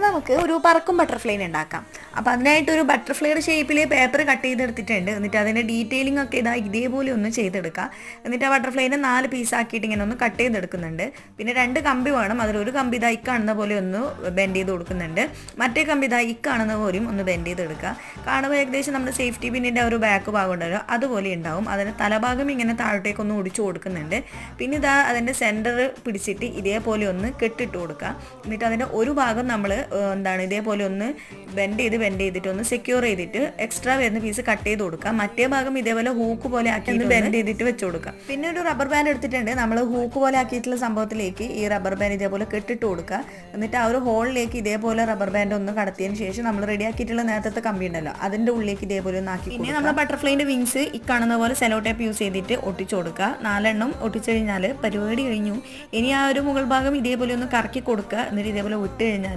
നമുക്ക് ഒരു പറക്കും ബട്ടർഫ്ലൈനെ ഉണ്ടാക്കാം. അപ്പോൾ അതിനായിട്ടൊരു ബട്ടർഫ്ലൈയുടെ ഷേപ്പിൽ പേപ്പർ കട്ട് ചെയ്തെടുത്തിട്ടുണ്ട്. എന്നിട്ട് അതിൻ്റെ ഡീറ്റെയിലിംഗ് ഒക്കെ ഇതേപോലെ ഒന്ന് ചെയ്തെടുക്കുക. എന്നിട്ട് ആ ബട്ടർഫ്ലൈനെ 4 പീസാക്കിയിട്ട് ഇങ്ങനെ ഒന്ന് കട്ട് ചെയ്തെടുക്കുന്നുണ്ട്. പിന്നെ 2 കമ്പി വേണം. അതിലൊരു കമ്പി ഇതായി കാണുന്ന പോലെ ഒന്ന് ബെൻഡ് ചെയ്ത് കൊടുക്കുന്നുണ്ട്. മറ്റേ കമ്പി ഇതായി കാണുന്ന പോലെയും ഒന്ന് ബെൻഡ് ചെയ്തെടുക്കുക. കാണുമ്പോൾ ഏകദേശം നമ്മുടെ സേഫ്റ്റി പിന്നിൻ്റെ ഒരു ബാക്ക് ഭാഗം ഉണ്ടല്ലോ അതുപോലെ ഉണ്ടാവും. അതിൻ്റെ തലഭാഗം ഇങ്ങനെ താഴോട്ടേക്കൊന്ന് ഒടിച്ചു കൊടുക്കുന്നുണ്ട്. പിന്നെ ഇതാ അതിൻ്റെ സെൻറ്റർ പിടിച്ചിട്ട് ഇതേപോലെ ഒന്ന് കെട്ടിട്ട് കൊടുക്കുക. എന്നിട്ട് അതിൻ്റെ ഒരു ഭാഗം നമ്മൾ ഇതേപോലെ ഒന്ന് ബെൻഡ് ചെയ്തിട്ട് ഒന്ന് സെക്യൂർ ചെയ്തിട്ട് എക്സ്ട്രാ വരുന്ന പീസ് കട്ട് ചെയ്ത് കൊടുക്കുക. മറ്റേ ഭാഗം ഇതേപോലെ ഹൂക്ക് പോലെ ആക്കി ഒന്ന് ബെൻഡ് ചെയ്തിട്ട് വെച്ച് കൊടുക്കുക. പിന്നെ ഒരു റബ്ബർ ബാൻഡ് എടുത്തിട്ടുണ്ട്. നമ്മൾ ഹൂക്ക് പോലെ ആക്കിയിട്ടുള്ള സംഭവത്തിലേക്ക് ഈ റബ്ബർ ബാൻഡ് ഇതേപോലെ കെട്ടിട്ട് കൊടുക്കുക. എന്നിട്ട് ആ ഒരു ഹോളിലേക്ക് ഇതേപോലെ റബ്ബർ ബാൻഡ് ഒന്ന് കടത്തിയതിന് ശേഷം നമ്മൾ റെഡി ആക്കിയിട്ടുള്ള നേരത്തെ കമ്പി ഉണ്ടല്ലോ അതിൻ്റെ ഉള്ളിലേക്ക് ഇതേപോലെ ഒന്ന് ആക്കി. പിന്നെ നമ്മൾ ബട്ടർഫ്ലൈൻ്റെ വിങ്സ് ഈ കാണുന്ന പോലെ സെലോ ടേപ്പ് യൂസ് ചെയ്തിട്ട് ഒട്ടിച്ചു കൊടുക്കുക. 4 എണ്ണം ഒട്ടിച്ചു കഴിഞ്ഞാൽ പരിപാടി കഴിഞ്ഞു. ഇനി ആ ഒരു മുകൾ ഭാഗം ഇതേപോലെ ഒന്ന് കറക്കി കൊടുക്കുക. എന്നിട്ട് ഇതേപോലെ വിട്ട് കഴിഞ്ഞാൽ